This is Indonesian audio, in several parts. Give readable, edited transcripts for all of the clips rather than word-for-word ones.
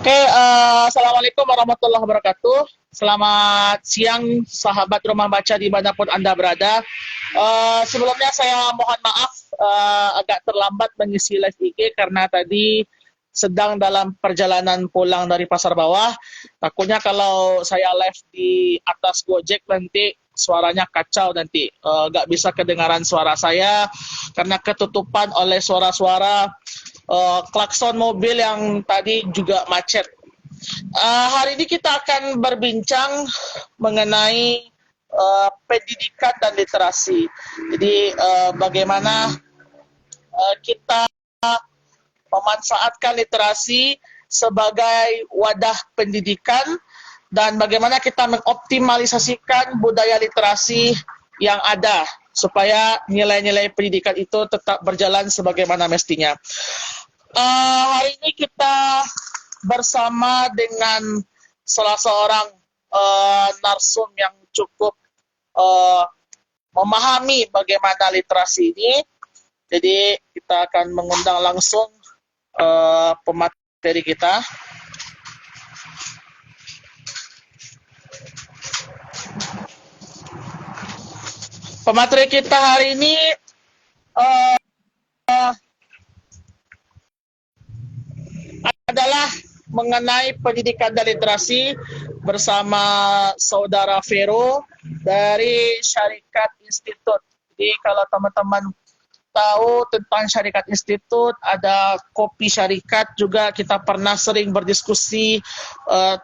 Assalamualaikum warahmatullahi wabarakatuh. Selamat siang, sahabat rumah baca dimanapun Anda berada. Sebelumnya saya mohon maaf agak terlambat mengisi live IG karena tadi sedang dalam perjalanan pulang dari Pasar Bawah. Takutnya kalau saya live di atas Gojek nanti suaranya kacau nanti. Nggak bisa kedengaran suara saya karena ketutupan oleh suara-suara klakson mobil yang tadi juga macet. Hari ini kita akan berbincang mengenai pendidikan dan literasi. Jadi bagaimana kita memanfaatkan literasi sebagai wadah pendidikan dan bagaimana kita mengoptimalisasikan budaya literasi yang ada supaya nilai-nilai pendidikan itu tetap berjalan sebagaimana mestinya. Hari ini kita bersama dengan salah seorang narsum yang cukup memahami bagaimana literasi ini. Jadi kita akan mengundang langsung pemateri kita. Pemateri kita hari ini adalah mengenai pendidikan dan literasi bersama saudara Vero dari Syarikat Institute. Jadi kalau teman-teman tahu tentang Syarikat Institute, ada kopi syarikat juga, kita pernah sering berdiskusi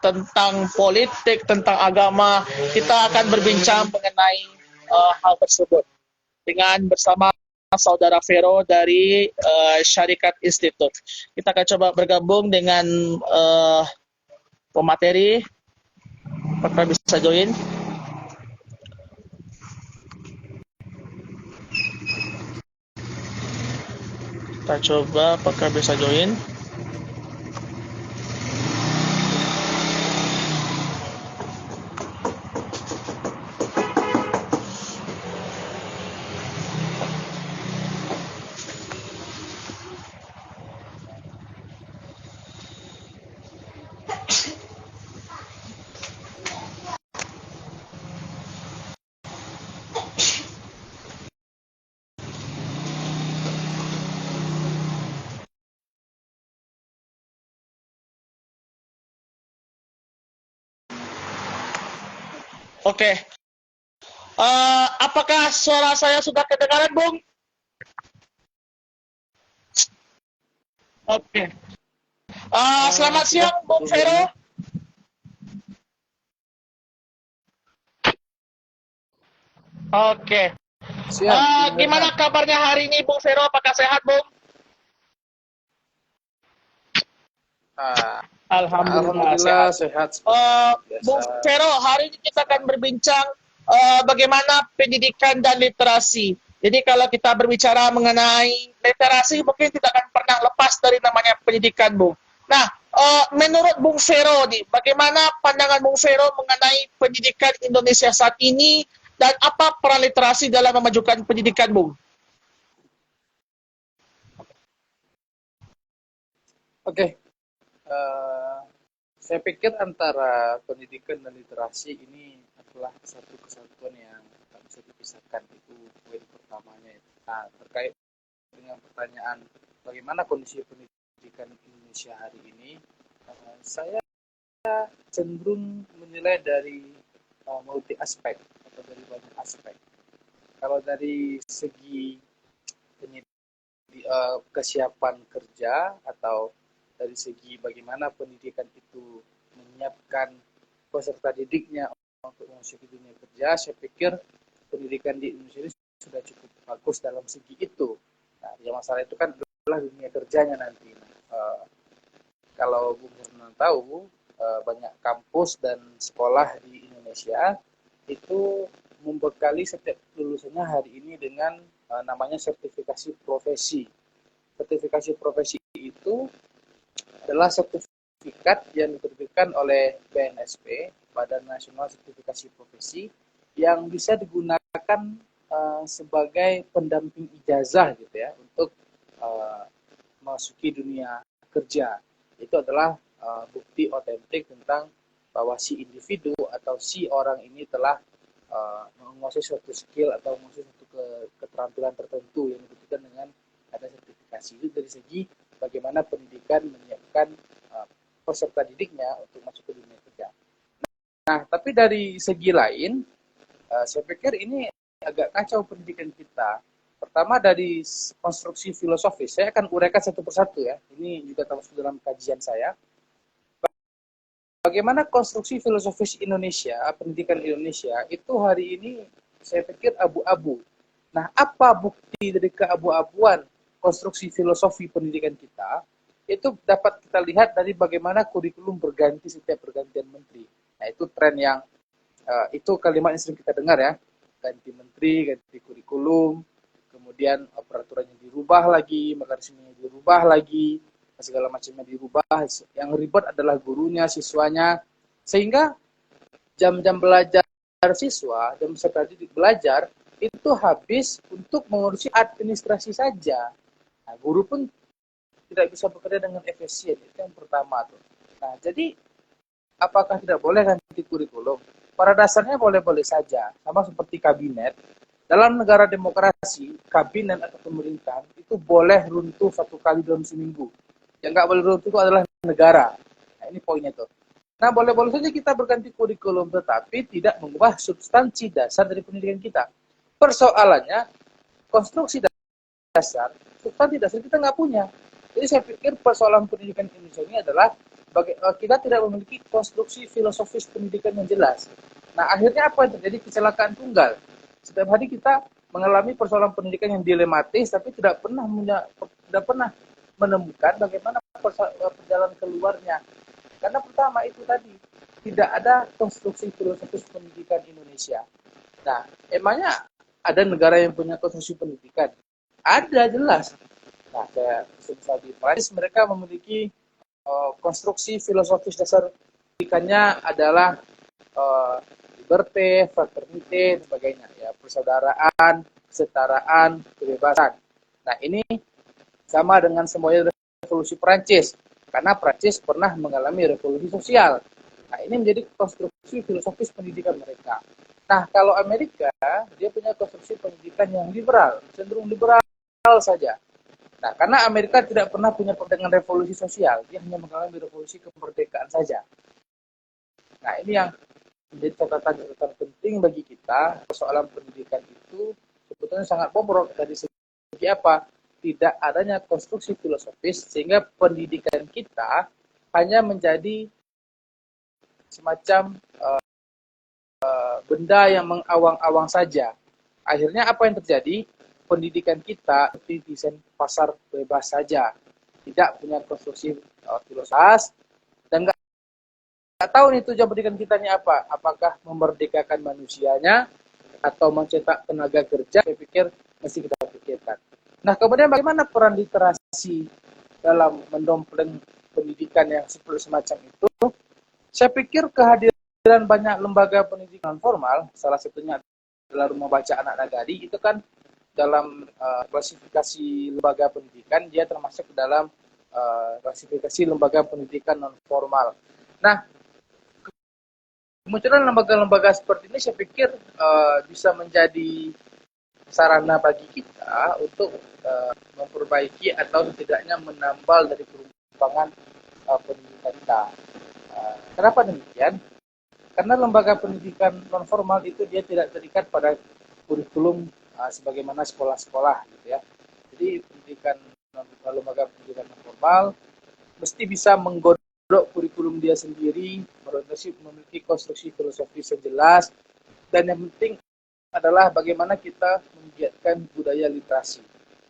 tentang politik, tentang agama. Kita akan berbincang mengenai hal tersebut dengan bersama saudara Vero dari Syarikat Institute. Kita akan coba bergabung dengan pemateri. Apakah bisa join? Kita coba apakah bisa join. Oke. Apakah suara saya sudah kedengaran, Bung? Oke. Selamat siang, Bung Vero. Oke. Gimana kabarnya hari ini, Bung Vero? Apakah sehat, Bung? Alhamdulillah sehat. Bung Vero, hari ini kita akan berbincang bagaimana pendidikan dan literasi. Jadi kalau kita berbicara mengenai literasi, mungkin tidak akan pernah lepas dari namanya pendidikan, Bung. Nah, menurut Bung Vero nih, bagaimana pandangan Bung Vero mengenai pendidikan Indonesia saat ini dan apa peran literasi dalam memajukan pendidikan, Bung? Oke. Saya pikir antara pendidikan dan literasi ini adalah satu kesatuan yang tak bisa dipisahkan. Itu poin pertamanya. Nah, terkait dengan pertanyaan bagaimana kondisi pendidikan Indonesia hari ini, saya cenderung menilai dari multi aspek atau dari banyak aspek. Kalau dari segi kesiapan kerja atau dari segi bagaimana pendidikan itu menyiapkan peserta didiknya untuk memasuki dunia kerja, saya pikir pendidikan di Indonesia ini sudah cukup bagus dalam segi itu. Nah, yang masalah itu kan adalah dunia kerjanya nanti. Kalau Bung Herman tahu, banyak kampus dan sekolah di Indonesia itu membekali setiap lulusannya hari ini dengan namanya sertifikasi profesi. Sertifikasi profesi itu adalah sertifikat yang diterbitkan oleh BNSP, Badan Nasional Sertifikasi Profesi, yang bisa digunakan sebagai pendamping ijazah gitu ya untuk masuki dunia kerja. Itu adalah bukti otentik tentang bahwa si individu atau si orang ini telah menguasai suatu skill atau menguasai suatu keterampilan tertentu yang dibutuhkan dengan ada sertifikasi. Itu dari segi bagaimana pendidikan menyiapkan peserta didiknya untuk masuk ke dunia kerja. Nah, tapi dari segi lain, saya pikir ini agak kacau pendidikan kita. Pertama dari konstruksi filosofis, saya akan uraikan satu persatu ya. Ini juga termasuk dalam kajian saya. Bagaimana konstruksi filosofis Indonesia, pendidikan Indonesia, itu hari ini saya pikir abu-abu. Nah, apa bukti dari keabu-abuan konstruksi filosofi pendidikan kita? Itu dapat kita lihat dari bagaimana kurikulum berganti setiap pergantian menteri. Nah, itu tren yang, itu kalimat yang sering kita dengar ya. Ganti menteri, ganti kurikulum, kemudian peraturannya dirubah lagi, mekanismenya dirubah lagi, segala macamnya dirubah. Yang ribet adalah gurunya, siswanya, sehingga jam-jam belajar siswa, jam peserta didik belajar itu habis untuk mengurusi administrasi saja. Nah, guru pun tidak bisa bekerja dengan efisien, itu yang pertama tuh. Nah, jadi apakah tidak boleh ganti kurikulum? Pada dasarnya boleh-boleh saja, sama seperti kabinet. Dalam negara demokrasi, kabinet atau pemerintahan itu boleh runtuh satu kali dalam seminggu. Yang nggak boleh runtuh itu adalah negara. Nah, ini poinnya tuh. Nah, boleh-boleh saja kita berganti kurikulum, tetapi tidak mengubah substansi dasar dari pendidikan kita. Persoalannya, konstruksi dasar, substansi dasar kita nggak punya. Jadi saya pikir persoalan pendidikan Indonesia ini adalah kita tidak memiliki konstruksi filosofis pendidikan yang jelas. Nah, akhirnya apa yang terjadi? Kecelakaan tunggal. Setiap hari kita mengalami persoalan pendidikan yang dilematis, tapi tidak pernah menemukan bagaimana perjalanan keluarnya. Karena pertama itu tadi, tidak ada konstruksi filosofis pendidikan Indonesia. Nah, emangnya ada negara yang punya konstruksi pendidikan? Ada, jelas. Nah, kayak misalnya di Prancis, mereka memiliki konstruksi filosofis dasar pendidikannya adalah liberté, fraternité, dan sebagainya. Ya, persaudaraan, kesetaraan, kebebasan. Nah, ini sama dengan semuanya revolusi Prancis. Karena Prancis pernah mengalami revolusi sosial. Nah, ini menjadi konstruksi filosofis pendidikan mereka. Nah, kalau Amerika, dia punya konstruksi pendidikan yang liberal, cenderung liberal saja. Nah, karena Amerika tidak pernah punya dengan revolusi sosial, dia hanya mengalami revolusi kemerdekaan saja. Nah, ini yang menjadi catatan-catatan penting bagi kita. Persoalan pendidikan itu sebetulnya sangat bobrok dari segi apa? Tidak adanya konstruksi filosofis, sehingga pendidikan kita hanya menjadi semacam benda yang mengawang-awang saja. Akhirnya apa yang terjadi? Pendidikan kita seperti desain pasar bebas saja, tidak punya konstruksi filosofis, dan nggak tahu nih tujuan pendidikan kita ini apa. Apakah memerdekakan manusianya atau mencetak tenaga kerja? Saya pikir mesti kita pikirkan. Nah, kemudian bagaimana peran literasi dalam mendompleng pendidikan yang seperti semacam itu? Saya pikir kehadiran banyak lembaga pendidikan formal, salah satunya adalah Rumah Baca Anak Nagari, itu kan dalam klasifikasi lembaga pendidikan, dia termasuk dalam klasifikasi lembaga pendidikan non formal. Nah, kemunculan lembaga-lembaga seperti ini saya pikir bisa menjadi sarana bagi kita untuk memperbaiki atau setidaknya menambal dari ketimpangan pendidikan kita. Kenapa demikian? Karena lembaga pendidikan non formal itu dia tidak terikat pada kurikulum sebagaimana sekolah-sekolah gitu ya. Jadi lembaga pendidikan non formal mesti bisa menggodok kurikulum dia sendiri, memiliki konstruksi filosofis yang jelas, dan yang penting adalah bagaimana kita menggiatkan budaya literasi.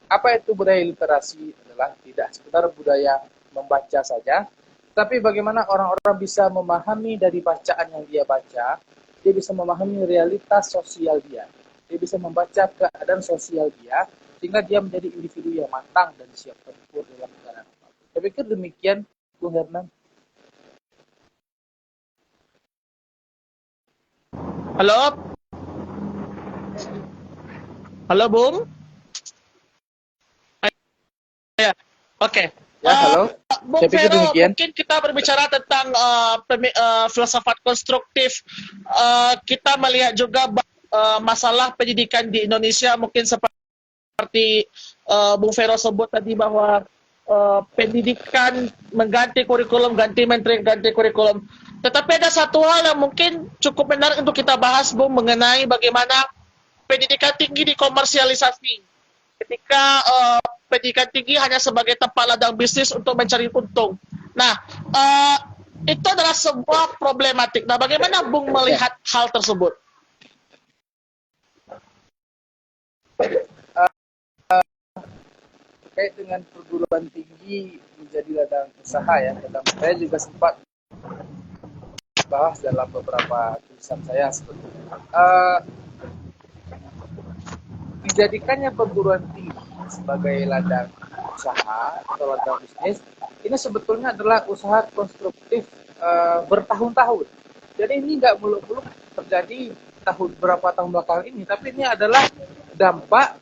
Apa itu budaya literasi? Adalah tidak sekedar budaya membaca saja, tapi bagaimana orang-orang bisa memahami dari bacaan yang dia baca, dia bisa memahami realitas sosial dia. Dia bisa membaca keadaan sosial dia, sehingga dia menjadi individu yang matang dan siap tempur dalam keadaan apapun. Saya pikir demikian, Bung Hernan. Halo? Halo, Bung? Ya, oke. Ya, halo. Bung Saya pikir Vero, demikian. mungkin kita berbicara tentang filsafat konstruktif. Kita melihat juga masalah pendidikan di Indonesia mungkin seperti Bung Vero sebut tadi bahwa pendidikan mengganti kurikulum, ganti menteri, ganti kurikulum. Tetapi ada satu hal yang mungkin cukup menarik untuk kita bahas, Bung, mengenai bagaimana pendidikan tinggi dikomersialisasi. Ketika pendidikan tinggi hanya sebagai tempat ladang bisnis untuk mencari untung. Nah, itu adalah sebuah problematik. Nah, bagaimana Bung melihat hal tersebut? Terkait dengan perguruan tinggi menjadi ladang usaha ya, saya juga sempat bahas dalam beberapa tulisan saya sebetulnya. Dijadikannya perguruan tinggi sebagai ladang usaha atau ladang bisnis, ini sebetulnya adalah usaha konstruktif bertahun-tahun. Jadi ini nggak muluk-muluk terjadi berapa tahun belakangan ini, tapi ini adalah dampak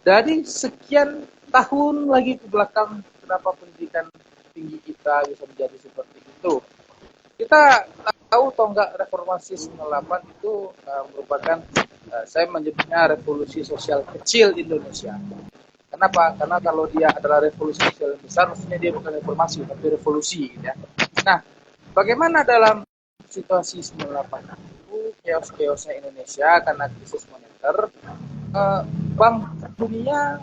dari sekian tahun lagi ke belakang kenapa pendidikan tinggi kita bisa menjadi seperti itu. Kita tahu atau enggak reformasi 98 itu merupakan saya menyebutnya revolusi sosial kecil Indonesia. Kenapa? Karena kalau dia adalah revolusi sosial yang besar, maksudnya dia bukan reformasi, tapi revolusi. Ya. Nah, bagaimana dalam situasi 98 itu, chaos-chaosnya Indonesia karena krisis moneter, Bank Dunia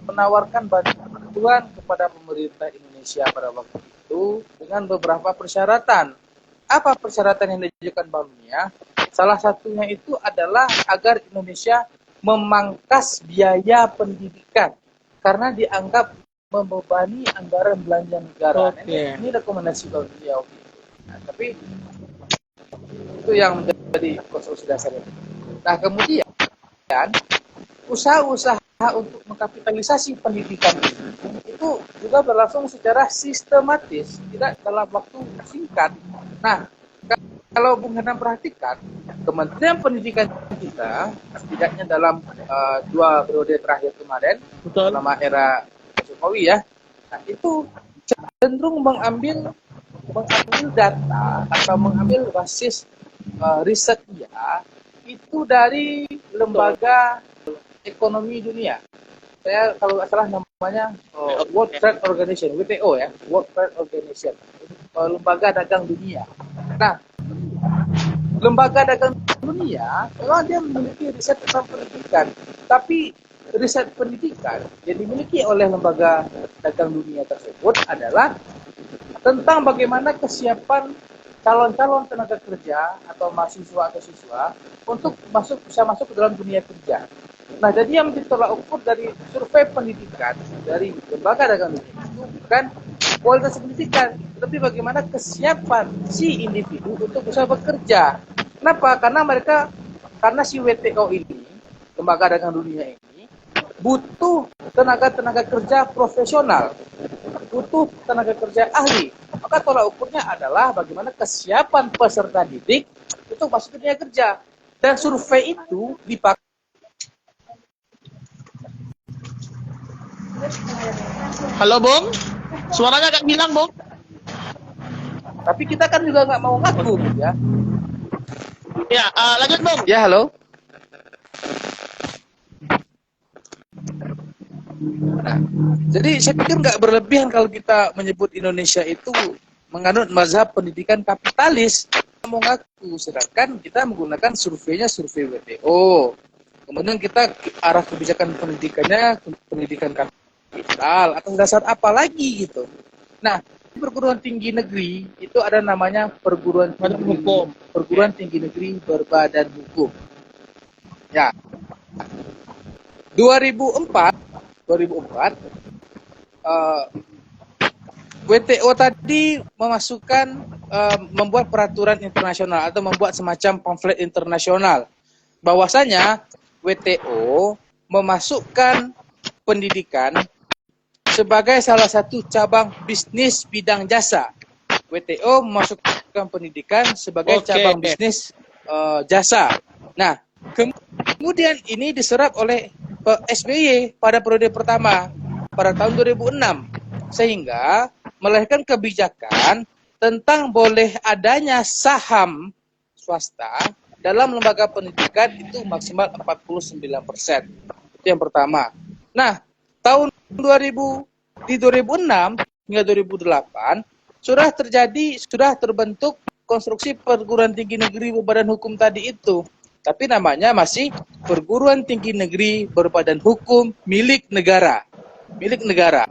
menawarkan bantuan kepada pemerintah Indonesia pada waktu itu dengan beberapa persyaratan. Apa persyaratan yang diajukan Bank Dunia? Salah satunya itu adalah agar Indonesia memangkas biaya pendidikan karena dianggap membebani anggaran belanja negara. Okay. Ini rekomendasi Bank Dunia. Nah, tapi itu yang menjadi konstruksi dasarnya. Nah, kemudian usaha-usaha untuk mengkapitalisasi pendidikan itu juga berlangsung secara sistematis, tidak dalam waktu singkat. Nah, kalau Bung Herman perhatikan, Kementerian Pendidikan kita, setidaknya dalam 2 periode terakhir kemarin, selama era Jokowi ya, nah itu cenderung mengambil data atau mengambil basis risetnya itu dari lembaga ekonomi dunia. Saya kalau nggak salah namanya World Trade Organization, WTO ya, World Trade Organization, lembaga dagang dunia. Nah, lembaga dagang dunia memang dia memiliki riset tentang pendidikan, tapi riset pendidikan yang dimiliki oleh lembaga dagang dunia tersebut adalah tentang bagaimana kesiapan calon-calon tenaga kerja atau mahasiswa atau siswa untuk bisa masuk ke dalam dunia kerja. Nah, jadi yang menjadi tolak ukur dari survei pendidikan dari lembaga dagang dunia itu bukan kualitas pendidikan, tetapi bagaimana kesiapan si individu untuk bisa bekerja. Kenapa? Karena si WTO ini, lembaga dagang dunia ini, butuh tenaga kerja profesional, butuh tenaga kerja ahli. Maka tolak ukurnya adalah bagaimana kesiapan peserta didik untuk masuk ke dunia kerja. Dan survei itu dipakai. Halo, Bung. Suaranya agak hilang, Bung. Tapi kita kan juga nggak mau ngaku, ya. Ya, lanjut, Bung. Ya, halo. Nah, jadi saya pikir nggak berlebihan kalau kita menyebut Indonesia itu menganut mazhab pendidikan kapitalis. Kita mau ngaku, sedangkan kita menggunakan survei WTO. Kemudian kita arah kebijakan pendidikannya pendidikan kapital atas dasar apa lagi gitu. Nah, di perguruan tinggi negeri itu ada namanya perguruan tinggi negeri berbadan hukum. Ya. 2004 WTO tadi membuat peraturan internasional atau membuat semacam pamflet internasional bahwasanya WTO memasukkan pendidikan sebagai salah satu cabang bisnis bidang jasa. WTO memasukkan pendidikan sebagai cabang bisnis jasa. Nah, kemudian ini diserap oleh SBY pada periode pertama pada tahun 2006. sehingga melahirkan kebijakan tentang boleh adanya saham swasta dalam lembaga pendidikan itu maksimal 49%. Itu yang pertama. Nah, tahun 2006 hingga 2008 sudah terbentuk konstruksi perguruan tinggi negeri berbadan hukum tadi itu. Tapi namanya masih perguruan tinggi negeri berbadan hukum milik negara. Milik negara.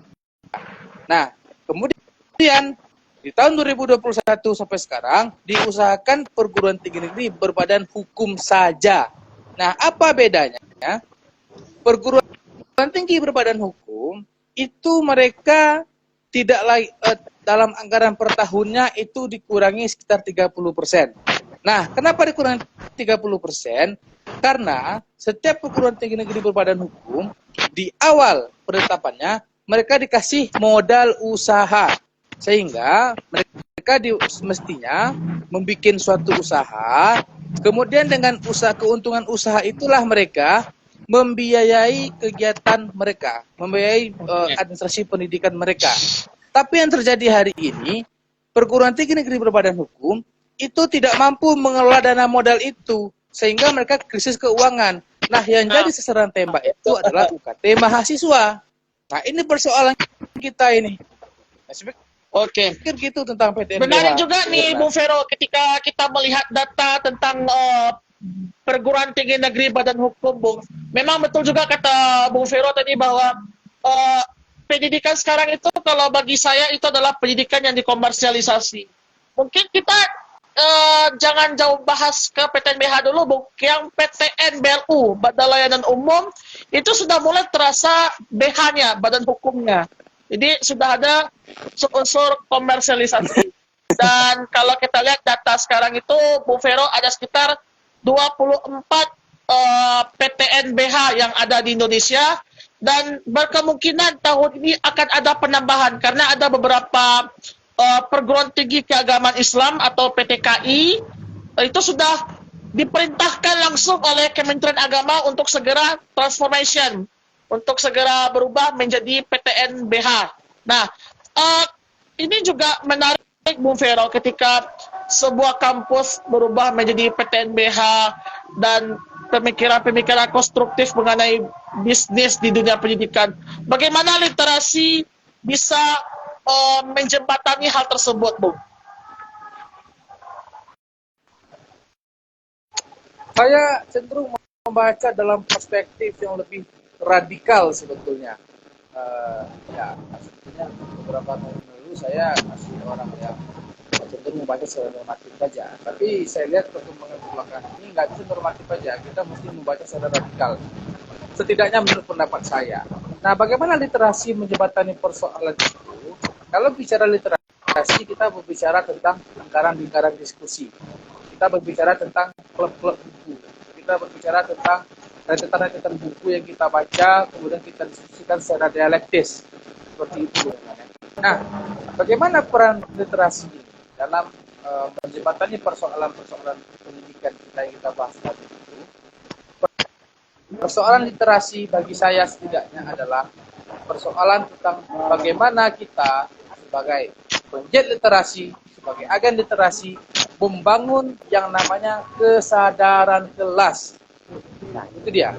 Nah, kemudian di tahun 2021 sampai sekarang diusahakan perguruan tinggi negeri berbadan hukum saja. Nah, apa bedanya? Perguruan tinggi berbadan hukum itu mereka tidak lagi dalam anggaran per tahunnya itu dikurangi sekitar 30%. Nah, kenapa dikurangi 30%? Karena setiap perguruan tinggi negeri berbadan hukum di awal penetapannya mereka dikasih modal usaha, sehingga mereka mestinya membuat suatu usaha, kemudian dengan keuntungan usaha itulah mereka membiayai kegiatan mereka, membiayai administrasi pendidikan mereka. Tapi yang terjadi hari ini, perguruan tinggi negeri berbadan hukum itu tidak mampu mengelola dana modal itu, sehingga mereka krisis keuangan. Nah, yang jadi sasaran tembak itu adalah UKT mahasiswa. Nah, ini persoalan kita ini. Oke. Pikir gitu tentang PTNBH. Menarik juga nih, Bung Vero, ketika kita melihat data tentang perguruan tinggi negeri badan hukum, Bung. Memang betul juga kata Bung Vero tadi bahwa pendidikan sekarang itu kalau bagi saya itu adalah pendidikan yang dikomersialisasi. Mungkin kita jangan jauh bahas ke PTNBH dulu, Bung. Yang PTN BLU, Badan Layanan Umum, itu sudah mulai terasa BH-nya, badan hukumnya. Jadi sudah ada unsur komersialisasi. Dan kalau kita lihat data sekarang itu, Bung Vero, ada sekitar 24 PTNBH yang ada di Indonesia, dan berkemungkinan tahun ini akan ada penambahan karena ada beberapa perguruan tinggi keagamaan Islam atau PTKI itu sudah diperintahkan langsung oleh Kementerian Agama untuk segera transformation, untuk segera berubah menjadi PTNBH. Nah, ini juga menarik, Bung Vero, ketika sebuah kampus berubah menjadi PTNBH dan pemikiran-pemikiran konstruktif mengenai bisnis di dunia pendidikan. Bagaimana literasi bisa menjembatani hal tersebut, Bung? Saya cenderung membaca dalam perspektif yang lebih radikal sebetulnya. Sebetulnya beberapa tahun lalu saya masih orang yang cenderung membaca secara normatif saja. Tapi saya lihat perkembangan belakangan ini nggak bisa normatif saja, kita mesti membaca secara radikal. Setidaknya menurut pendapat saya. Nah, bagaimana literasi menjembatani persoalan itu? Kalau bicara literasi, kita berbicara tentang lingkaran-lingkaran diskusi. Kita berbicara tentang klub-klub buku. Kita berbicara tentang rentetan-rentetan buku yang kita baca, kemudian kita diskusikan secara dialektis. Seperti itu. Nah, bagaimana peran literasi ini dalam menjembatani persoalan-persoalan pendidikan kita yang kita bahas tadi itu? Persoalan literasi bagi saya setidaknya adalah persoalan tentang bagaimana kita sebagai penggiat literasi, sebagai agen literasi, membangun yang namanya kesadaran kelas. Nah, itu dia.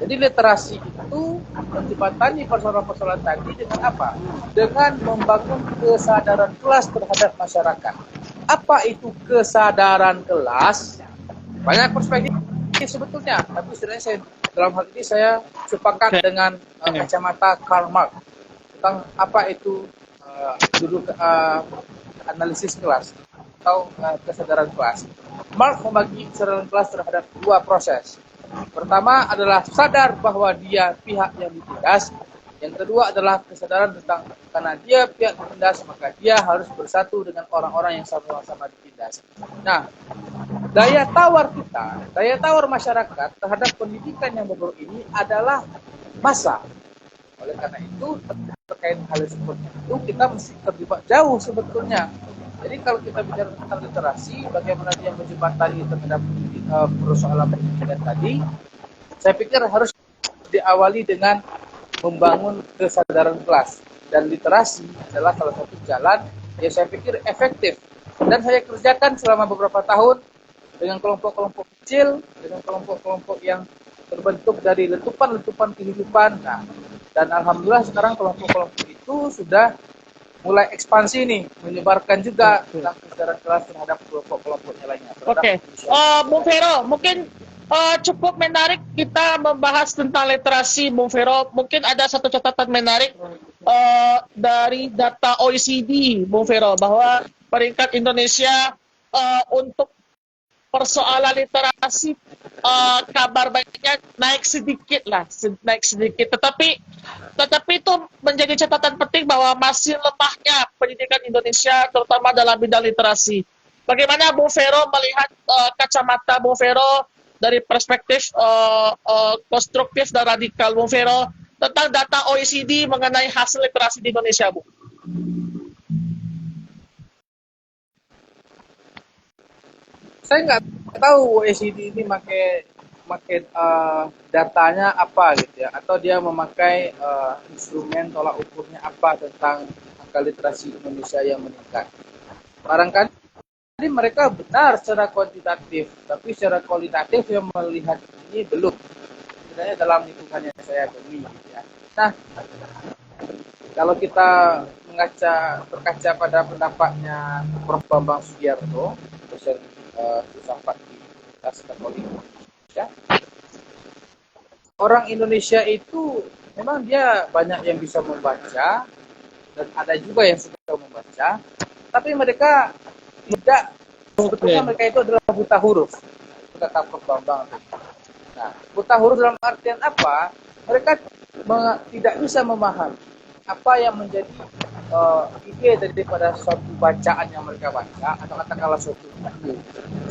Jadi literasi itu menjembatani persoalan-persoalan tadi dengan apa? Dengan membangun kesadaran kelas terhadap masyarakat. Apa itu kesadaran kelas? Banyak perspektif sebetulnya, tapi sebenarnya dalam hal ini saya sepakat dengan kacamata Karl Marx tentang apa itu analisis kelas atau kesadaran kelas. Marx membagi kesadaran kelas terhadap dua proses. Pertama adalah sadar bahwa dia pihak yang ditindas. Yang kedua adalah kesadaran tentang karena dia pihak ditindas, maka dia harus bersatu dengan orang-orang yang sama-sama ditindas. Nah, daya tawar kita, daya tawar masyarakat terhadap pendidikan yang baru ini adalah massa. Oleh karena itu, terkait hal seperti itu, kita mesti terlibat jauh sebetulnya. Jadi kalau kita bicara tentang literasi, bagaimana dia menjembatani terhadap persoalan pendidikan tadi, saya pikir harus diawali dengan membangun kesadaran kelas. dan literasi adalah salah satu jalan yang saya pikir efektif. Dan saya kerjakan selama beberapa tahun dengan kelompok-kelompok kecil, dengan kelompok-kelompok yang terbentuk dari letupan-letupan kehidupan. Nah, dan alhamdulillah sekarang kelompok-kelompok itu sudah mulai ekspansi nih, menyebarkan juga tentang kesedaran kelas terhadap kelompok-kelompoknya lainnya. Oke, Bung Vero, mungkin cukup menarik kita membahas tentang literasi, Bung Vero. Mungkin ada satu catatan menarik dari data OECD, Bung Vero, bahwa peringkat Indonesia untuk persoalan literasi, kabar baiknya naik sedikit lah, naik sedikit. Tetapi itu menjadi catatan penting bahwa masih lemahnya pendidikan Indonesia, terutama dalam bidang literasi. Bagaimana Bung Vero melihat kacamata Bung Vero dari perspektif konstruktif dan radikal Bung Vero tentang data OECD mengenai hasil literasi di Indonesia, Bu? Saya nggak tahu OECD ini pakai datanya apa gitu ya, atau dia memakai instrumen tolak ukurnya apa tentang angka literasi Indonesia yang meningkat. Barangkali mereka benar secara kuantitatif, tapi secara kualitatif yang melihat ini belum. Sebenarnya dalam lingkungannya saya temui gitu ya. Nah, kalau kita berkaca pada pendapatnya Prof. Bambang Sugiarto, dosen filsafat di Universitas Katolik Indonesia, orang Indonesia itu memang dia banyak yang bisa membaca dan ada juga yang suka membaca, tapi mereka tidak, sebetulnya mereka itu adalah buta huruf, kata Prof. Bambang. Nah, buta huruf dalam artian apa? Mereka tidak bisa memahami apa yang menjadi ide daripada suatu bacaan yang mereka baca, atau katakanlah suatu buku.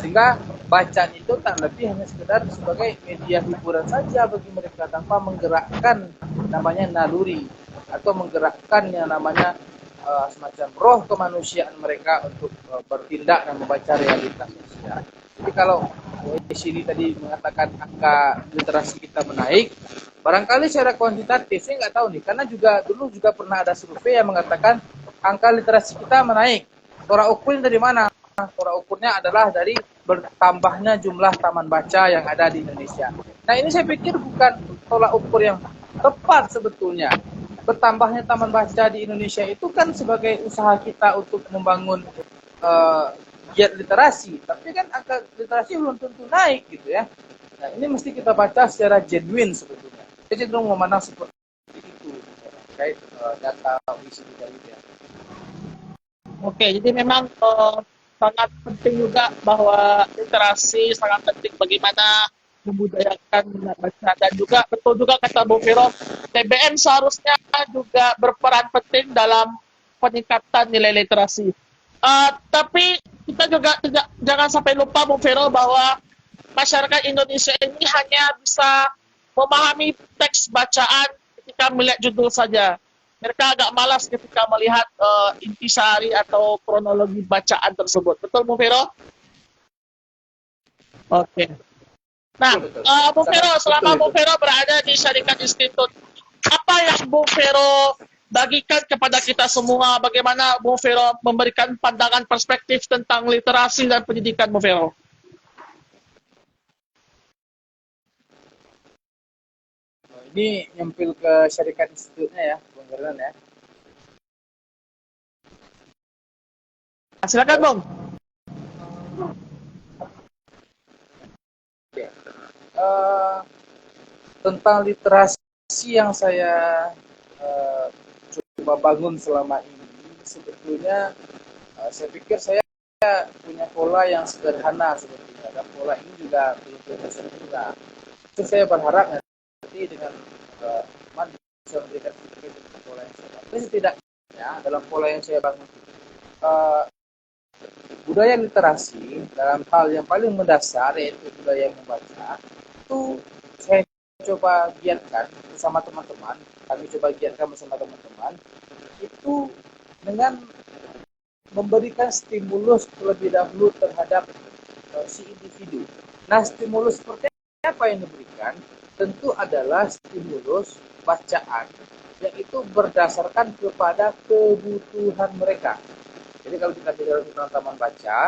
Sehingga bacaan itu tak lebih hanya sekedar sebagai media hiburan saja bagi mereka, tanpa menggerakkan namanya naluri, atau menggerakkan yang namanya semacam roh kemanusiaan mereka untuk bertindak dan membaca realitas sosial. Jadi kalau di sini tadi mengatakan angka literasi kita menaik, barangkali secara kuantitatif saya nggak tahu nih, karena dulu juga pernah ada survei yang mengatakan angka literasi kita menaik. Tolak ukurnya dari mana? Tolak ukurnya adalah dari bertambahnya jumlah taman baca yang ada di Indonesia. Nah, ini saya pikir bukan tolak ukur yang tepat sebetulnya. Bertambahnya taman baca di Indonesia itu kan sebagai usaha kita untuk membangun giat literasi, tapi kan angka literasi belum tentu naik gitu ya. Nah, ini mesti kita baca secara genuine sebetulnya. Saya cenderung memandang seperti itu terkait data OECD tadi ya. Oke, jadi memang sangat penting juga bahwa literasi sangat penting, bagaimana membudayakan minat baca, dan juga betul juga kata Bung Vero, TBM seharusnya juga berperan penting dalam peningkatan nilai literasi. Tapi kita juga jangan sampai lupa Bung Vero bahwa masyarakat Indonesia ini hanya bisa memahami teks bacaan ketika melihat judul saja. Mereka agak malas ketika melihat intisari atau kronologi bacaan tersebut. Betul, Bung Vero? Oke. Nah, Bung Vero, selama Bung Vero berada di Syarikat Institute, apa yang Bung Vero bagikan kepada kita semua? Bagaimana Bung Vero memberikan pandangan perspektif tentang literasi dan pendidikan, Bung Vero? Ini nyempil ke Syarikat Institute-nya ya, Bung Gerdan ya. Silakan, Bung. Tentang literasi yang saya coba bangun selama ini, sebetulnya saya pikir saya punya pola yang sederhana sebetulnya, dan pola ini juga belum tentu sempurna. Itu saya berharap nanti dengan teman bisa memberikan feedback tentang pola yang saya bangun. Tapi setidaknya dalam pola yang saya bangun, budaya literasi dalam hal yang paling mendasar, yaitu budaya membaca, itu saya coba giatkan bersama teman-teman. Kami coba giatkan bersama teman-teman itu dengan memberikan stimulus terlebih dahulu terhadap si individu. Nah, stimulus seperti apa yang diberikan? Tentu adalah stimulus bacaan yang itu berdasarkan kepada kebutuhan mereka. Jadi kalau kita bicara tentang taman baca,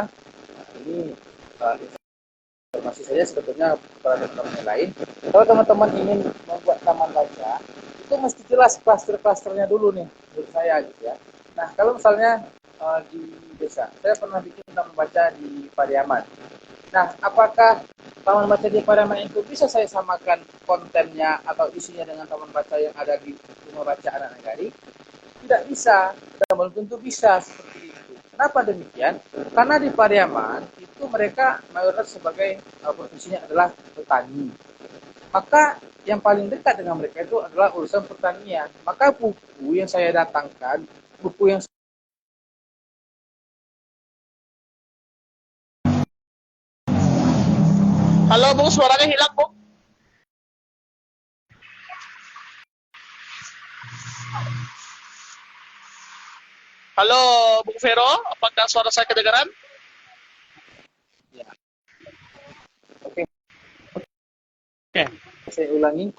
nah ini informasi saja sebetulnya kepada teman-teman yang lain. Kalau teman-teman ingin membuat taman baca, itu mesti jelas klaster-klasternya dulu nih, menurut saya gitu ya. Nah, kalau misalnya di desa, saya pernah bikin taman baca di Pariaman. Nah, apakah taman baca di Pariaman itu bisa saya samakan kontennya atau isinya dengan taman baca yang ada di rumah baca anak negari? Tidak bisa, dan belum tentu bisa seperti itu. Kenapa demikian? Karena di Pariaman itu mereka mayoritas sebagai profesinya adalah petani. Maka yang paling dekat dengan mereka itu adalah urusan pertanian. Maka buku yang saya datangkan, buku yang Halo Bung, suaranya hilang Bung. Halo Bung Vero, apakah suara saya kedengaran? ya, oke, Oke. saya ulangi.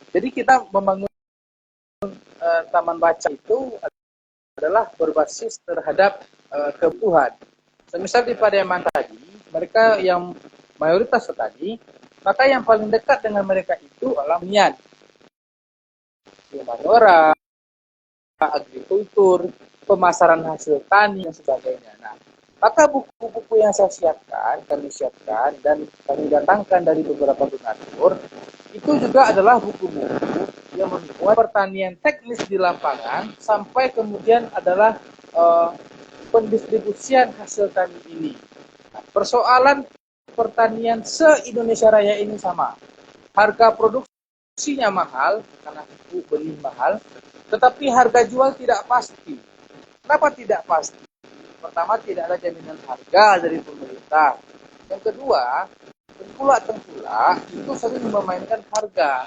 Jadi kita membangun taman baca itu adalah berbasis terhadap kebutuhan. Semisal di Pariaman tadi, mereka yang mayoritas petani, maka yang paling dekat dengan mereka itu adalah minyan, humaniora, agrikultur, pemasaran hasil tani, dan sebagainya. Nah, maka buku-buku yang kami siapkan, dan kami datangkan dari beberapa donatur, itu juga adalah buku-buku yang membuat pertanian teknis di lapangan, sampai kemudian adalah pendistribusian hasil tani ini. Nah, persoalan pertanian se-Indonesia Raya ini sama. Harga produksinya mahal, karena benih mahal, tetapi harga jual tidak pasti. Kenapa tidak pasti? Pertama, tidak ada jaminan harga dari pemerintah. Yang kedua, tengkulak itu sering memainkan harga.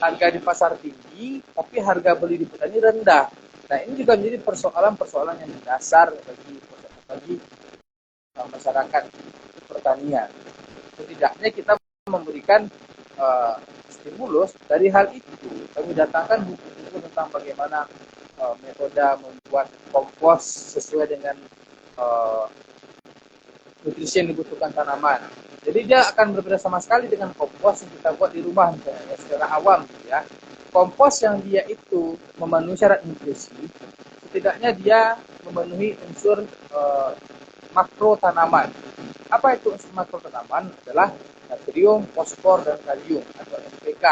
Harga di pasar tinggi, tapi harga beli di petani rendah. Nah, ini juga menjadi persoalan-persoalan yang mendasar bagi masyarakat pertanian. Setidaknya kita memberikan stimulus dari hal itu. Kami datangkan buku-buku tentang bagaimana metode membuat kompos sesuai dengan nutrisi yang dibutuhkan tanaman. Jadi dia akan berbeda sama sekali dengan kompos yang kita buat di rumah misalnya, secara awam gitu ya. Kompos yang dia itu memenuhi syarat nutrisi, setidaknya dia memenuhi unsur makro tanaman. Apa itu unsur makro tanaman? Adalah natrium, fosfor, dan kalium atau NPK.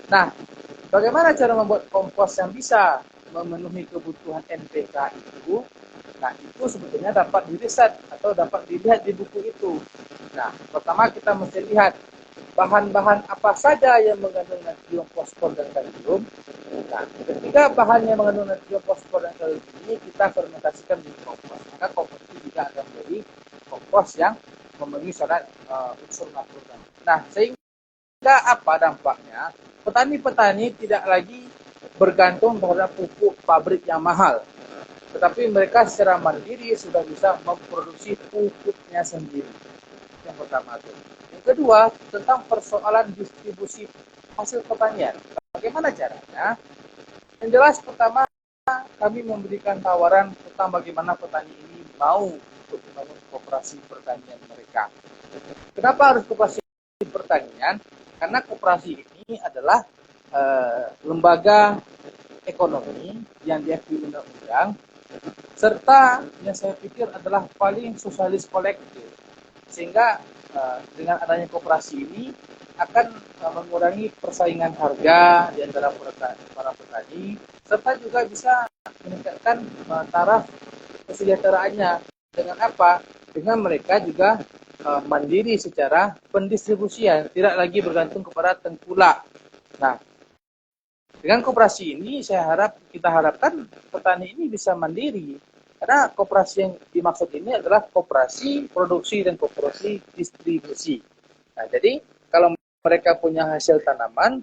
Nah, bagaimana cara membuat kompos yang bisa memenuhi kebutuhan NPK itu? Nah, itu sebetulnya dapat diriset atau dapat dilihat di buku itu. Nah, pertama kita mesti lihat bahan-bahan apa saja yang mengandung natrium, fosfor, dan kalium. Nah, ketika bahan yang mengandung natrium, fosfor, dan kalium ini kita fermentasikan di kompos, maka kompos itu juga akan menjadi kompos yang memenuhi syarat unsur makro. Nah, sehingga apa dampaknya? Petani-petani tidak lagi bergantung terhadap pupuk pabrik yang mahal, tetapi mereka secara mandiri sudah bisa memproduksi pupuknya sendiri. Yang pertama itu. Yang kedua, tentang persoalan distribusi hasil pertanian. Bagaimana caranya? Yang jelas pertama, kami memberikan tawaran tentang bagaimana petani ini mau untuk membangun koperasi pertanian mereka. Kenapa harus koperasi pertanian? Karena koperasi ini adalah lembaga ekonomi yang diakui undang-undang, serta yang saya pikir adalah paling sosialis kolektif, sehingga dengan adanya koperasi ini akan mengurangi persaingan harga di antara para petani, serta juga bisa meningkatkan taraf kesejahteraannya. Dengan apa? Dengan mereka juga mandiri secara pendistribusian, tidak lagi bergantung kepada tengkulak. Nah, dengan koperasi ini kita harapkan petani ini bisa mandiri. Karena koperasi yang dimaksud ini adalah koperasi produksi dan koperasi distribusi. Nah, jadi kalau mereka punya hasil tanaman,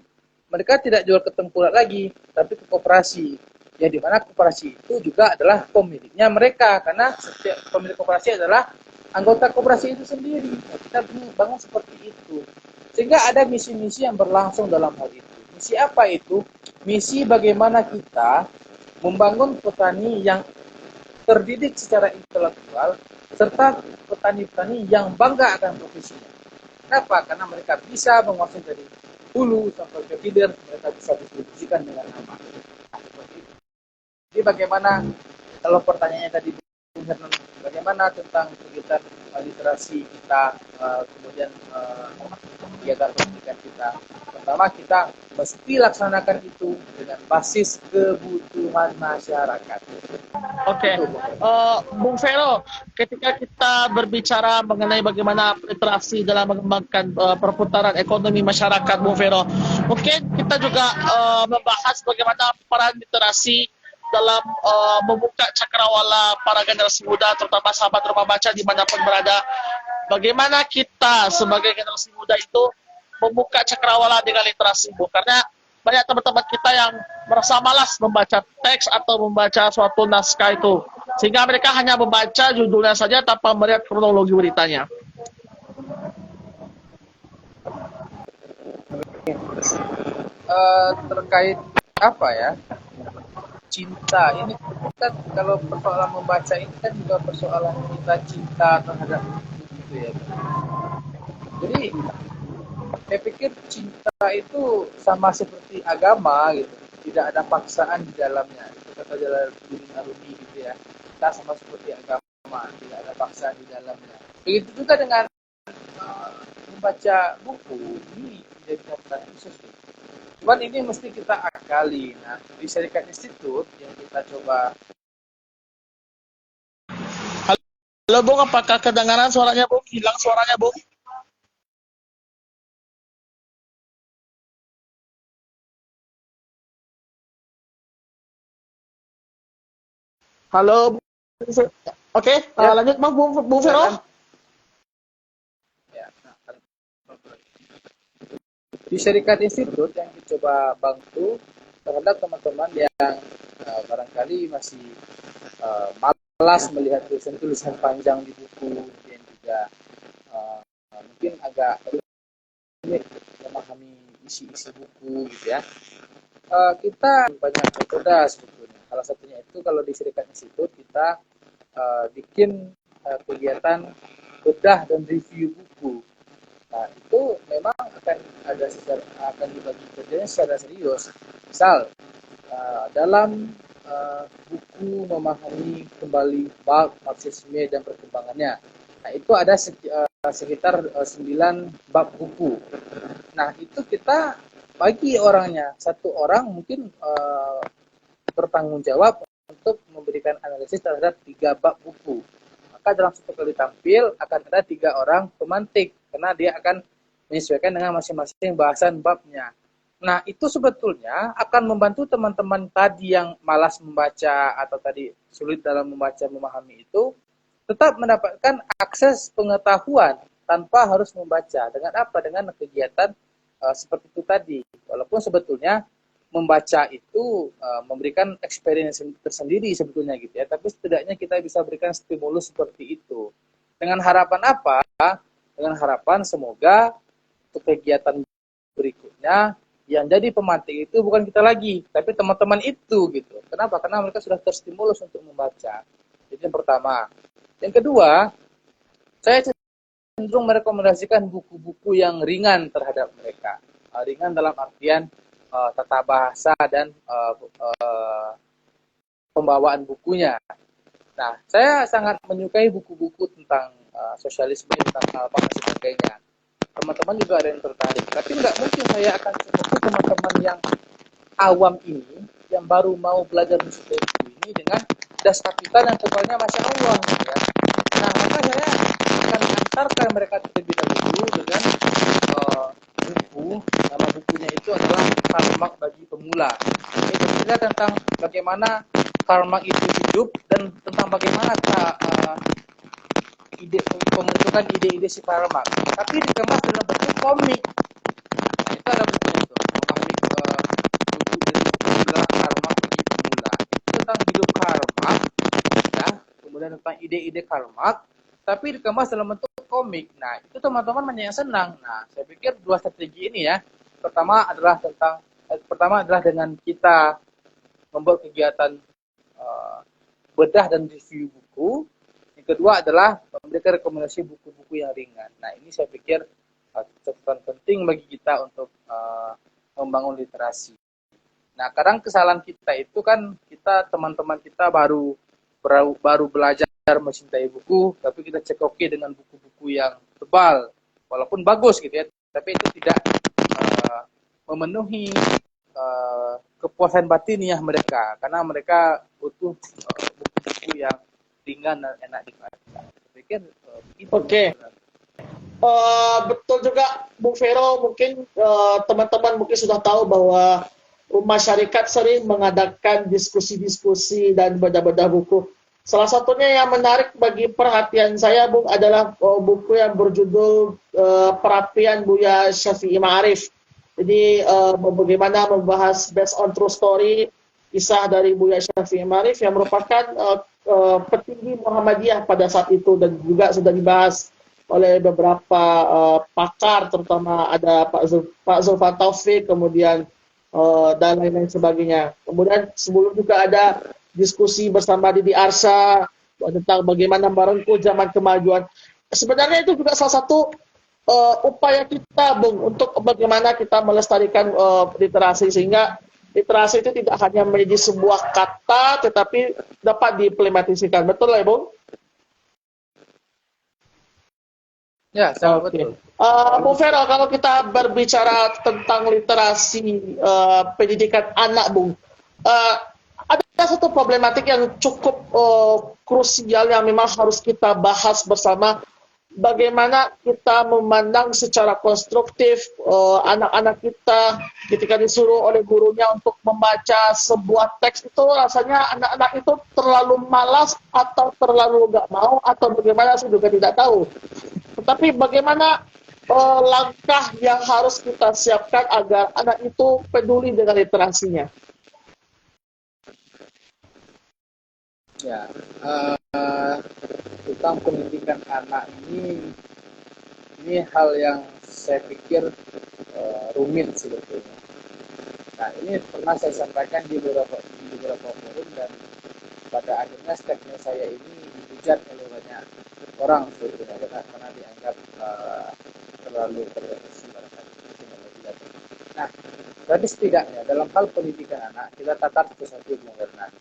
mereka tidak jual ke tengkulak lagi, tapi ke koperasi. Yang dimana koperasi itu juga adalah pemiliknya mereka, karena setiap pemilik koperasi adalah anggota koperasi itu sendiri. Nah, kita bangun seperti itu. Sehingga ada misi-misi yang berlangsung dalam hal itu. Misi apa itu? Misi bagaimana kita membangun petani yang terdidik secara intelektual, serta petani-petani yang bangga akan profesinya. Kenapa? Karena mereka bisa menguasai dari hulu sampai ke hilir, mereka bisa distribusikan dengan aman. Nah, seperti itu. Jadi bagaimana, kalau pertanyaannya tadi, bagaimana tentang kegiatan literasi kita, kemudian kegiatan pendidikan kita. Pertama, kita mesti laksanakan itu dengan basis kebutuhan masyarakat. Oke, Bung Vero, ketika kita berbicara mengenai bagaimana literasi dalam mengembangkan perputaran ekonomi masyarakat, Bung Vero, mungkin kita juga membahas bagaimana peran literasi dalam membuka cakrawala para generasi muda, terutama sahabat rumah baca dimanapun berada. Bagaimana kita sebagai generasi muda itu membuka cakrawala dengan literasi, Bu? Karena banyak teman-teman kita yang merasa malas membaca teks atau membaca suatu naskah itu, sehingga mereka hanya membaca judulnya saja tanpa melihat kronologi beritanya. Terkait apa ya, cinta ini kan, kalau persoalan membaca ini kan juga persoalan kita cinta terhadap buku gitu ya. Jadi saya pikir cinta itu sama seperti agama gitu, tidak ada paksaan di dalamnya. Itu kata Jalaluddin Arumi gitu ya. Kita sama seperti agama, tidak ada paksaan di dalamnya. Begitu juga dengan membaca buku, ini jadi catatan khusus gitu. Cuman ini mesti kita akali. Nah, di Serikat Institut yang kita coba. Halo Bung, apakah kedengaran suaranya Bung? Hilang suaranya Bung? Halo, oke, Ya. lanjut Bung Vero. Ya, di Serikat Institut yang dicoba bantu terhadap teman-teman yang barangkali masih malas melihat tulisan-tulisan panjang di buku, dan juga mungkin agak rumit memahami isi-isi buku gitu ya. Kita banyak metode sebetulnya. Salah satunya itu kalau di Serikat Institut kita bikin kegiatan bedah dan review buku. Nah, itu memang akan dibagi kerjanya secara serius. Misal dalam buku memahami kembali bab Marxisme dan perkembangannya. Nah, itu ada sekitar 9 bab buku. Nah, itu kita bagi orangnya. Satu orang mungkin bertanggung jawab untuk memberikan analisis terhadap 3 bab buku. Maka dalam satu kali tampil akan ada 3 orang pemantik, karena dia akan menyesuaikan dengan masing-masing bahasan babnya. Nah, itu sebetulnya akan membantu teman-teman tadi yang malas membaca atau tadi sulit dalam membaca memahami itu, tetap mendapatkan akses pengetahuan tanpa harus membaca. Dengan apa? Dengan kegiatan seperti itu tadi. Walaupun sebetulnya membaca itu memberikan experience tersendiri sebetulnya gitu ya, tapi setidaknya kita bisa berikan stimulus seperti itu. Dengan harapan apa? Dengan harapan semoga untuk kegiatan berikutnya yang jadi pemantik itu bukan kita lagi, tapi teman-teman itu gitu. Kenapa? Karena mereka sudah terstimulus untuk membaca. Jadi yang pertama. Yang kedua, saya cenderung merekomendasikan buku-buku yang ringan terhadap mereka. Ringan dalam artian tata bahasa dan pembawaan bukunya. Nah, saya sangat menyukai buku-buku tentang sosialisme, tentang apa dan sebagainya. Teman-teman juga ada yang tertarik. Tapi nggak mungkin saya akan cukup teman-teman yang awam ini, yang baru mau belajar musik buku ini dengan das kapital yang tebalnya Masya Allah. Ya. Nah, maka saya akan antarkan mereka terlebih dahulu dengan buku. Nama bukunya itu adalah Karl Marx bagi pemula. Ini bercerita tentang bagaimana Karl Marx itu hidup dan tentang bagaimana pembentukan ide-ide si Karl Marx. Tapi dikemas dalam bentuk komik. Nah, itu ada bukunya itu. Komik buku dari buku adalah Karl Marx bagi pemula. Itu tentang hidup Karl Marx, ya. Kemudian tentang ide-ide Karl Marx, tapi dikemas dalam bentuk komik. Nah, itu teman-teman banyak yang senang. Nah, saya pikir 2 strategi ini ya. Pertama adalah tentang Pertama adalah dengan kita membuat kegiatan bedah dan review buku. Yang kedua adalah memberikan rekomendasi buku-buku yang ringan. Nah, ini saya pikir catatan penting bagi kita untuk membangun literasi. Nah, kadang kesalahan kita itu kan teman-teman kita baru belajar mencintai buku, tapi kita cekoki dengan buku-buku yang tebal, walaupun bagus gitu ya, tapi itu tidak memenuhi kepuasan batiniah mereka, karena mereka butuh buku-buku yang ringan dan enak dibaca. Saya pikir itu. Oke. Betul juga, Bung Vero. Mungkin teman-teman mungkin sudah tahu bahwa Rumah Syarikat sering mengadakan diskusi-diskusi dan bedah-bedah buku. Salah satunya yang menarik bagi perhatian saya, Bung, adalah buku yang berjudul Perapian Buya Syafi'i Ma'arif. Jadi bagaimana membahas based on true story, kisah dari Buya Syafi'i Ma'arif yang merupakan petinggi Muhammadiyah pada saat itu, dan juga sudah dibahas oleh beberapa pakar, terutama ada Pak Zulfan Taufik, kemudian dan lain-lain sebagainya. Kemudian sebelum juga ada diskusi bersama Didi Arsha tentang bagaimana merengkuh zaman kemajuan. Sebenarnya itu juga salah satu upaya kita, Bung, untuk bagaimana kita melestarikan literasi, sehingga literasi itu tidak hanya menjadi sebuah kata, tetapi dapat diimplementasikan. Betul ya, Bung? Ya, sangat betul. Bung Vero, kalau kita berbicara tentang literasi pendidikan anak, Bung, ada satu problematik yang cukup krusial yang memang harus kita bahas bersama. Bagaimana kita memandang secara konstruktif anak-anak kita ketika disuruh oleh gurunya untuk membaca sebuah teks, itu rasanya anak-anak itu terlalu malas atau terlalu nggak mau atau bagaimana, saya juga tidak tahu. Tetapi bagaimana langkah yang harus kita siapkan agar anak itu peduli dengan literasinya? Ya, tentang pendidikan anak ini hal yang saya pikir rumit sebetulnya. Nah, ini pernah saya sampaikan di beberapa forum, dan pada akhirnya statement saya ini dihujat oleh banyak orang sebetulnya, karena dianggap terlalu terdeteksi barangkali. Nah, tapi setidaknya dalam hal pendidikan anak kita tata satu-satu, Bung Bernard.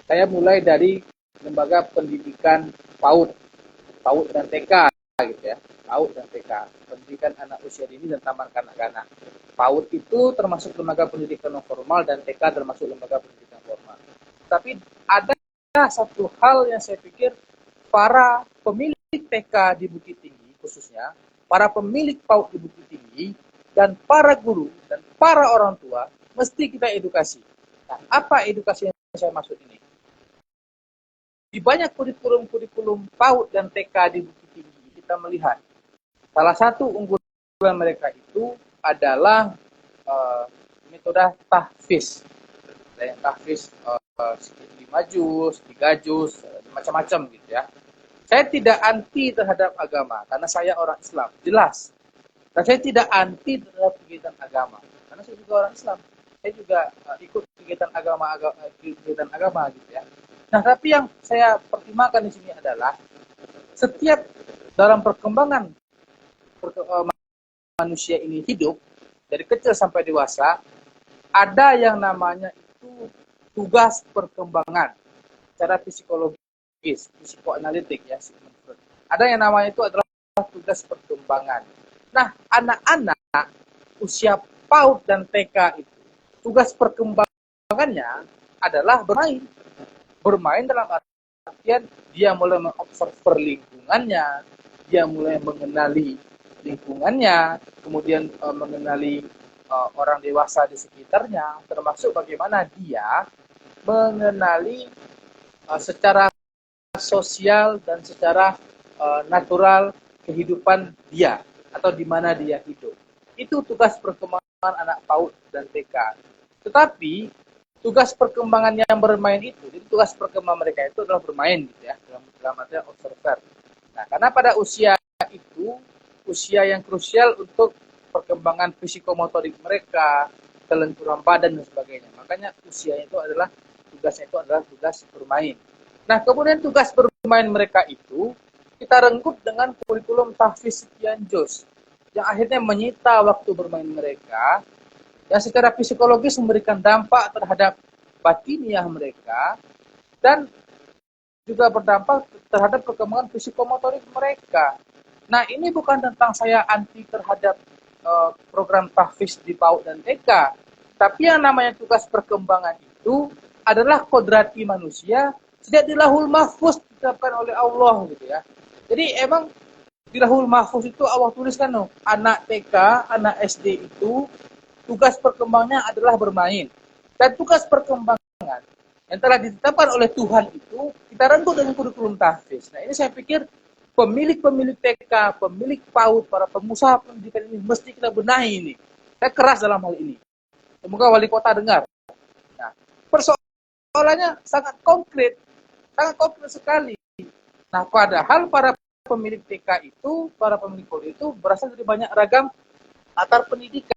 Saya mulai dari lembaga pendidikan PAUD dan TK gitu ya. PAUD dan TK, pendidikan anak usia dini dan taman kanak-kanak. PAUD itu termasuk lembaga pendidikan non formal dan TK termasuk lembaga pendidikan formal. Tapi ada satu hal yang saya pikir para pemilik TK di Bukit Tinggi khususnya, para pemilik PAUD di Bukit Tinggi, dan para guru dan para orang tua mesti kita edukasi. Nah, apa edukasi yang saya maksud ini? Di banyak kurikulum PAUD dan TK di Bukit Tinggi, kita melihat salah satu unggulan mereka itu adalah metode tahfiz. Yang tahfiz 5 juz, 3 juz, macam-macam gitu ya. Saya tidak anti terhadap agama, karena saya orang Islam, jelas. Dan saya tidak anti terhadap kegiatan agama, karena saya juga orang Islam. Saya juga ikut kegiatan agama gitu ya. Nah, tapi yang saya pertimbangkan di sini adalah setiap dalam perkembangan manusia ini hidup dari kecil sampai dewasa, ada yang namanya itu tugas perkembangan secara psikologis, psikoanalitik ya. Ada yang namanya itu adalah tugas perkembangan. Nah, anak-anak usia PAUD dan TK itu tugas perkembangannya adalah bermain dalam artian dia mulai mengobserver lingkungannya, dia mulai mengenali lingkungannya, kemudian mengenali orang dewasa di sekitarnya, termasuk bagaimana dia mengenali secara sosial dan secara natural kehidupan dia atau di mana dia hidup. Itu tugas perkembangan anak PAUD dan TK. Tetapi tugas perkembangan yang bermain itu, jadi tugas perkembangan mereka itu adalah bermain gitu ya, dalam artian observer. Nah, karena pada usia itu, usia yang krusial untuk perkembangan psikomotorik mereka, kelenturan badan dan sebagainya. Makanya usianya itu adalah tugasnya itu adalah tugas bermain. Nah, kemudian tugas bermain mereka itu kita rengkup dengan kurikulum tahfiz sekian juz yang akhirnya menyita waktu bermain mereka yang secara psikologis memberikan dampak terhadap batiniah mereka dan juga berdampak terhadap perkembangan psikomotorik mereka. Nah, ini bukan tentang saya anti terhadap program tahfiz di PAUD dan TK, tapi yang namanya tugas perkembangan itu adalah kodrati manusia sejak di lahul mahfuz ditetapkan oleh Allah gitu ya. Jadi emang di lahul mahfuz itu Allah tuliskan anak TK, anak SD itu tugas perkembangannya adalah bermain. Dan tugas perkembangan yang telah ditetapkan oleh Tuhan itu kita rengkup dengan kurikulum tahfiz. Nah, ini saya pikir pemilik-pemilik TK, pemilik PAUD, para pengusaha pendidikan ini mesti kita benahi ini. Saya keras dalam hal ini. Semoga wali kota dengar. Nah, persoalannya sangat konkret sekali. Nah, padahal para pemilik TK itu, para pemilik PAUD itu berasal dari banyak ragam latar pendidikan.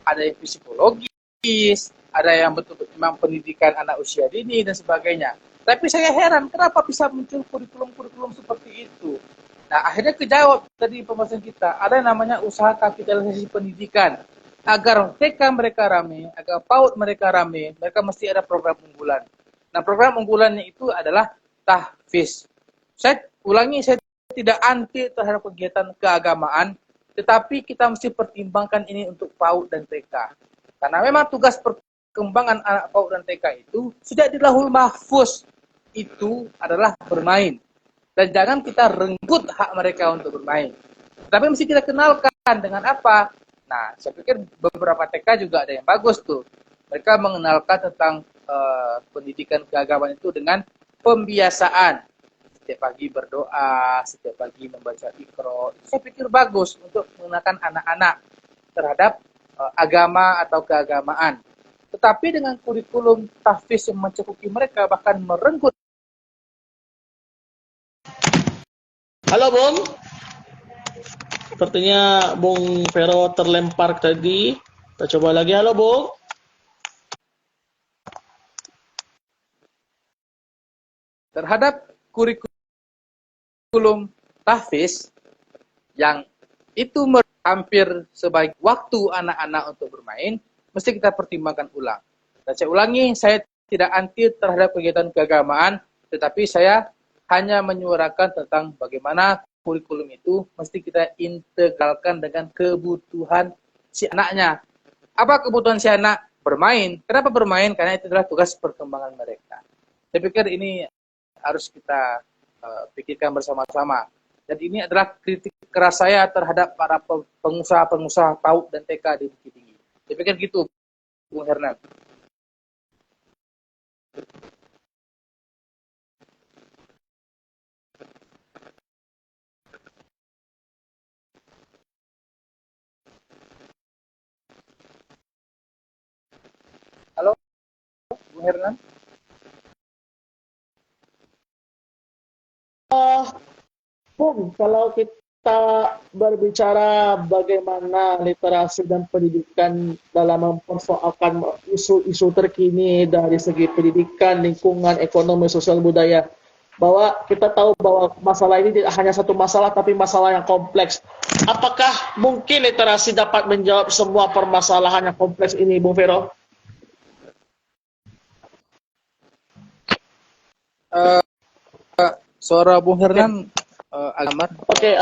Ada yang psikologis, ada yang betul-betul memang pendidikan anak usia dini dan sebagainya. Tapi saya heran kenapa bisa muncul kurikulum-kurikulum seperti itu. Nah, akhirnya kejawab tadi pembahasan kita, ada yang namanya usaha kapitalisasi pendidikan. Agar TK mereka rame, agar PAUD mereka rame, mereka mesti ada program unggulan. Nah, program unggulannya itu adalah tahfiz. Saya ulangi, saya tidak anti terhadap kegiatan keagamaan, tetapi kita mesti pertimbangkan ini untuk PAUD dan TK. Karena memang tugas perkembangan anak PAUD dan TK itu sudah di lahul mahfuz itu adalah bermain. Dan jangan kita renggut hak mereka untuk bermain. Tapi mesti kita kenalkan dengan apa? Nah, saya pikir beberapa TK juga ada yang bagus tuh. Mereka mengenalkan tentang pendidikan keagamaan itu dengan pembiasaan. Setiap pagi berdoa, setiap pagi membaca Iqra. Saya pikir bagus untuk mengenalkan anak-anak terhadap agama atau keagamaan. Tetapi dengan kurikulum tahfiz yang mencukupi mereka, bahkan merenggut. Halo Bung, sepertinya Bung Vero terlempar tadi. Kita coba lagi. Halo Bung. Terhadap kurikulum tahfiz yang itu hampir sebaik waktu anak-anak untuk bermain, mesti kita pertimbangkan ulang. Dan saya ulangi, saya tidak anti terhadap kegiatan keagamaan, tetapi saya hanya menyuarakan tentang bagaimana kurikulum itu mesti kita integralkan dengan kebutuhan si anaknya. Apa kebutuhan si anak? Bermain. Kenapa bermain? Karena itu adalah tugas perkembangan mereka. Saya pikir ini harus kita pikirkan bersama-sama. Dan ini adalah kritik keras saya terhadap para pengusaha-pengusaha PAUD dan TK di Bukit Tinggi. Saya pikir gitu, Bung Hernan. Halo, Bung Hernan. Bung, kalau kita berbicara bagaimana literasi dan pendidikan dalam mempersoalkan isu-isu terkini dari segi pendidikan, lingkungan, ekonomi, sosial, budaya, bahwa kita tahu bahwa masalah ini tidak hanya satu masalah, tapi masalah yang kompleks. Apakah mungkin literasi dapat menjawab semua permasalahan yang kompleks ini, Bung Vero? Suara Bung Hernan agak Oke,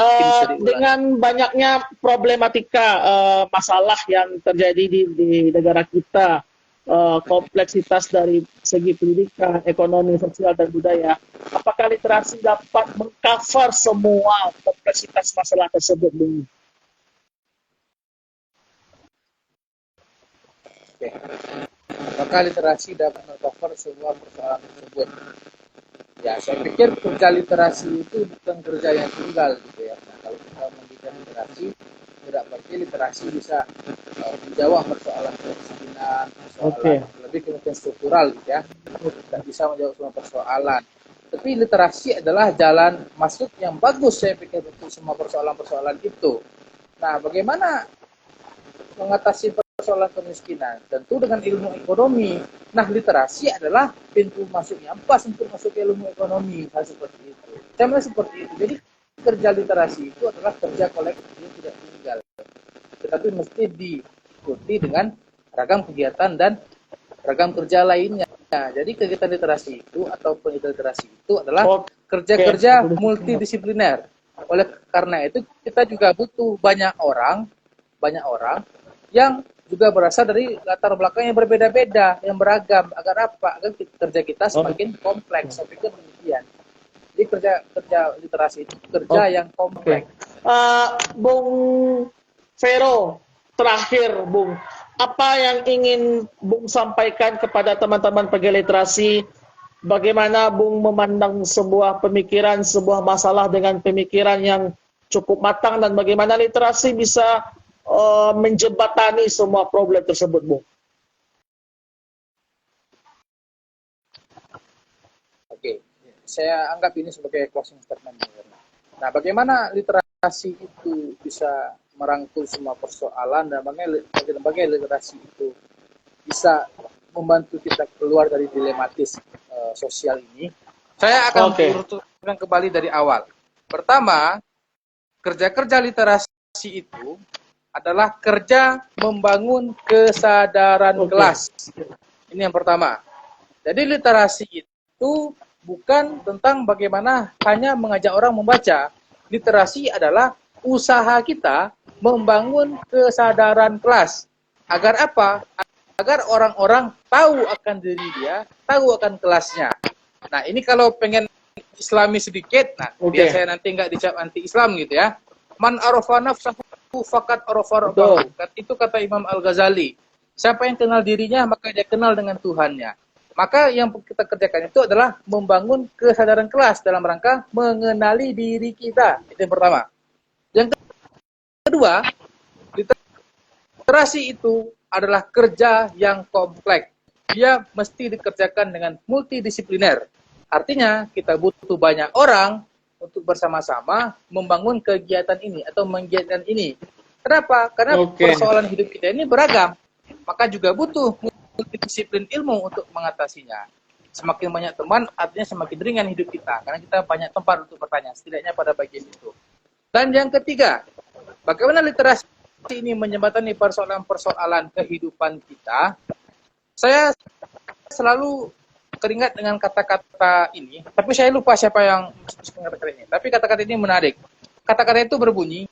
dengan banyaknya problematika masalah yang terjadi di negara kita, kompleksitas dari segi pendidikan, ekonomi, sosial, dan budaya, apakah literasi dapat mengcover semua kompleksitas masalah tersebut, Bung? Oke. Maka literasi dapat mengcover semua persoalan tersebut. Ya, saya pikir kerja literasi itu bukan kerja yang tunggal gitu ya. Nah, kalau kita memberikan literasi, tidak berarti literasi bisa menjawab persoalan kemiskinan, persoalan lebih kemudian struktural gitu ya. Tidak bisa menjawab semua persoalan. Tapi literasi adalah jalan masuk yang bagus saya pikir untuk semua persoalan-persoalan itu. Nah, bagaimana mengatasi persoalan kemiskinan? Tentu dengan ilmu ekonomi. Nah, literasi adalah pintu masuk yang pas untuk masuk ke ilmu ekonomi. Hal seperti itu. Saya melihat seperti itu. Jadi kerja literasi itu adalah kerja kolektif yang tidak tunggal, tetapi mesti diikuti dengan ragam kegiatan dan ragam kerja lainnya. Jadi kegiatan literasi itu atau penelitian literasi itu adalah kerja-kerja multidisipliner. Oleh karena itu kita juga butuh banyak orang yang juga berasal dari latar belakang yang berbeda-beda, yang beragam. Agar apa? Agar kerja kita semakin kompleks. Saya pikir demikian. Jadi kerja literasi itu kerja yang kompleks. Bung Vero, terakhir Bung, apa yang ingin Bung sampaikan kepada teman-teman pegiat literasi? Bagaimana Bung memandang sebuah pemikiran, sebuah masalah dengan pemikiran yang cukup matang, dan bagaimana literasi bisa menjembatani semua problem tersebut, Bung? Oke, saya anggap ini sebagai closing statement. Nah, bagaimana literasi itu bisa merangkul semua persoalan dan bagaimana literasi itu bisa membantu kita keluar dari dilematis sosial ini? Saya akan urutkan kembali dari awal. Pertama, kerja-kerja literasi itu adalah kerja membangun kesadaran kelas. Ini yang pertama. Jadi literasi itu bukan tentang bagaimana hanya mengajak orang membaca. Literasi adalah usaha kita membangun kesadaran kelas. Agar apa? Agar orang-orang tahu akan diri dia, tahu akan kelasnya. Nah, ini kalau pengen islami sedikit, nah biar saya nanti nggak dicap anti-Islam gitu ya. Man arafa nafsahu faqad arafa rabbahu. Itu kata Imam Al-Ghazali. Siapa yang kenal dirinya, maka dia kenal dengan Tuhannya. Maka yang kita kerjakan itu adalah membangun kesadaran kelas dalam rangka mengenali diri kita. Itu yang pertama. Yang kedua, literasi itu adalah kerja yang kompleks. Dia mesti dikerjakan dengan multidisipliner. Artinya, kita butuh banyak orang untuk bersama-sama membangun kegiatan ini atau menggiatkan ini. Kenapa? Karena persoalan hidup kita ini beragam. Maka juga butuh multidisiplin ilmu untuk mengatasinya. Semakin banyak teman, artinya semakin ringan hidup kita. Karena kita banyak tempat untuk bertanya, setidaknya pada bagian itu. Dan yang ketiga, bagaimana literasi ini menjembatani persoalan-persoalan kehidupan kita. Saya selalu teringat dengan kata-kata ini, tapi saya lupa siapa yang mengatakan ini. Tapi kata-kata ini menarik. Kata-kata itu berbunyi,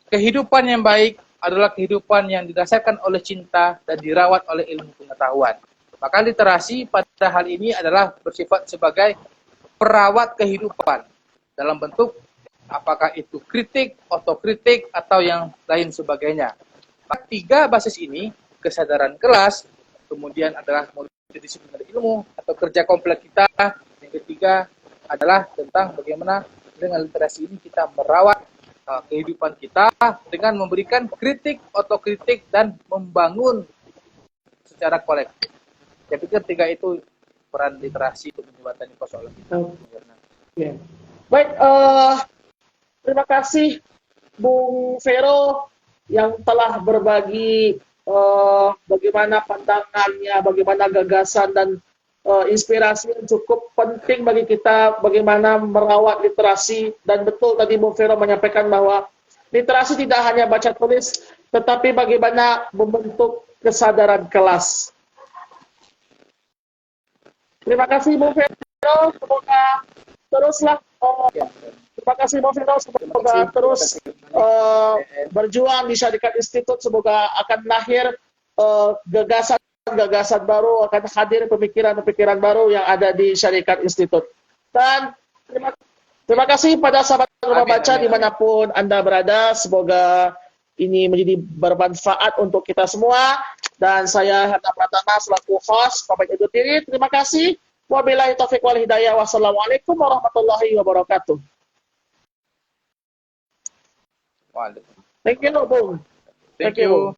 kehidupan yang baik adalah kehidupan yang didasarkan oleh cinta dan dirawat oleh ilmu pengetahuan. Maka literasi pada hal ini adalah bersifat sebagai perawat kehidupan dalam bentuk apakah itu kritik, otokritik, atau yang lain sebagainya. Maka tiga basis ini, kesadaran kelas, kemudian adalah multidisipliner ilmu atau kerja kompleks kita, yang ketiga adalah tentang bagaimana dengan literasi ini kita merawat kehidupan kita dengan memberikan kritik, otokritik, dan membangun secara kolektif. Saya pikir tiga itu peran literasi untuk menjembatani persoalan kita. Baik, terima kasih Bung Vero yang telah berbagi bagaimana pandangannya, bagaimana gagasan dan inspirasi yang cukup penting bagi kita bagaimana merawat literasi. Dan betul tadi Bung Vero menyampaikan bahwa literasi tidak hanya baca tulis, tetapi bagaimana membentuk kesadaran kelas. Terima kasih Bung Vero, semoga teruslah terima kasih Bung Vero, semoga terus berjuang di Syarikat Institute, semoga akan lahir gagasan baru, akan hadir pemikiran-pemikiran baru yang ada di Syarikat Institute. Dan terima kasih pada sahabat Rumah Baca dimanapun Anda berada, semoga ini menjadi bermanfaat untuk kita semua. Dan saya Hanta Pratama selaku host pamit undur diri. Terima kasih. Wabillahi taufiq wal hidayah. Wassalamualaikum warahmatullahi wabarakatuh. Thank you, Bung. Thank you.